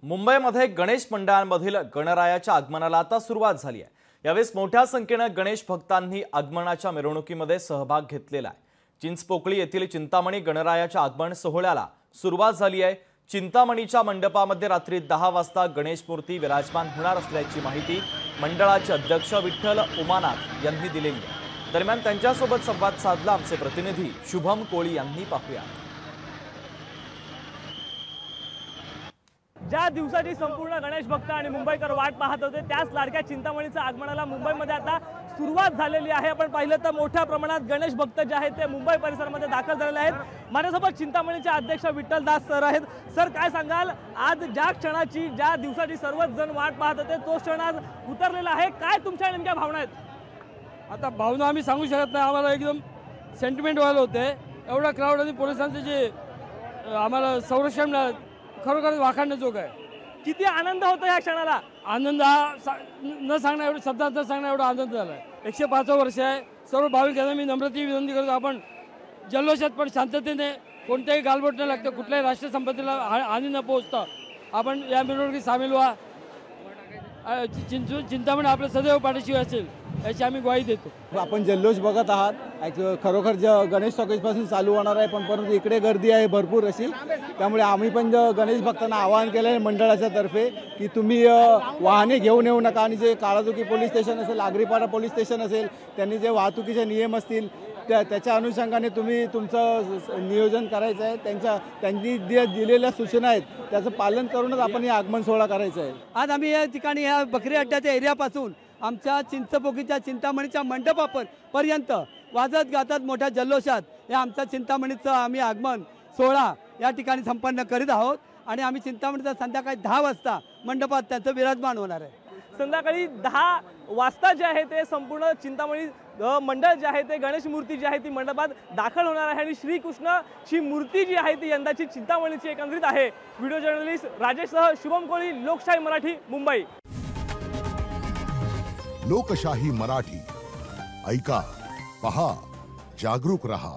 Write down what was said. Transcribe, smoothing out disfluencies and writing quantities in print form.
मुंबईमध्ये गणेश मंडळांमधील गणरायाच्या आगमनाला आता सुरुवात झाली आहे। यावेळी मोठ्या संख्येने गणेश भक्तांनी आगमनाच्या मिरवणुकीमध्ये सहभाग घेतलेला आहे। चिंचपोकळी येथील चिंतामणी गणरायाच्या आगमन सोहळ्याला सुरुवात झाली आहे। चिंतामणीच्या मंडपामध्ये रात्री 10 वाजता गणेश मूर्ती विराजमान होणार असल्याची माहिती मंडळाचे अध्यक्ष विठ्ठल उमानाथ यांनी दिलेली आहे। दरम्यान त्यांच्यासोबत संवाद साधला आमचे प्रतिनिधी शुभम कोळी यांनी। पाहूया। ज्या दिवसाची संपूर्ण गणेश भक्त आणि मुंबईकर वाट पाहत होते त्याच लाडक्या चिंतामणीच्या आगमनाला मुंबईमध्ये आता सुरुवात झालेली आहे। आपण पाहिलं तर मोठ्या प्रमाणात गणेश भक्त जे आहेत ते मुंबई परिसरामध्ये दाखल झालेले आहेत। माझ्यासोबत चिंतामणीचे अध्यक्ष विठ्ठल दास सर आहेत। सर, काय सांगाल, आज ज्या क्षणाची ज्या दिवसाची सर्वच जण वाट पाहत होते तो क्षण आज उतरलेला आहे, काय तुमच्या नेमक्या भावना आहेत? आता भावना आम्ही सांगू शकत नाही, आम्हाला एकदम सेंटिमेंट व्हायला होते। एवढा क्राऊड आणि पोलिसांचे जे आम्हाला संरक्षण खरोखर वाखाणण्याजोग आहे। किती आनंद होतो या क्षणाला? आनंद हा न सांगण्या एवढं, शब्दात न सांगण्या एवढा आनंद झाला आहे। 105 वर्ष आहे। सर्व भाविकांना मी नम्रतेने विनंती करतो, आपण जल्लोषात पण शांततेने, कोणत्याही गालबोट न लागतं, कुठल्याही राष्ट्रीय संपत्तीला हानी न पोहोचता आपण या मिरवणुकीत सामील व्हा। चिंतामणी आपल्या सदैव पाठीशी असेल याची आम्ही ग्वाही देतो। आपण जल्लोष बघत आहात, खरोखर गणेश टॉकीजपासून चालू होणार आहे, पण परंतु इकडे गर्दी आहे भरपूर अशी। त्यामुळे आम्ही पण गणेश भक्तांना आवाहन केलं आहे मंडळाच्या तर्फे की तुम्ही वाहने घेऊन येऊ नका, आणि जे काळाचुकी पोलीस स्टेशन असेल, आगरीपाडा पोलीस स्टेशन असेल, त्यांनी जे वाहतुकीचे नियम असतील त्याच्या अनुषंगाने तुम्ही तुमचं नियोजन करायचं आहे। त्यांनी दिलेल्या सूचना आहेत त्याचं पालन करूनच आपण हे आगमन सोहळा करायचा आहे। आज आम्ही या ठिकाणी या बकरी अड्ड्याच्या एरियापासून आमच्या चिंचपोकीच्या चिंतामणीच्या मंडपापर्यंत वाजत गातात मोठ्या जल्लोषात हे आमच्या चिंतामणीचं आम्ही आगमन सोहळा या ठिकाणी संपन्न करीत आहोत। आणि आम्ही चिंतामणीचा संध्याकाळी 10 वाजता मंडपात त्याचं विराजमान होणार आहे। संध्याकाळी 10 वाजता जे आहे ते संपूर्ण चिंतामणी मंडळ जे आहे ते गणेश मूर्ती जी आहे ती मंडपात दाखल होणार आहे। आणि श्रीकृष्णची मूर्ती जी आहे ती यंदाची चिंतामणीची एकंदरीत आहे। व्हिडिओ जर्नलिस्ट राजेशसह शुभम कोळी, लोकशाही मराठी, मुंबई। लोकशाही मराठी, ऐका, पहा, जागरूक रहा।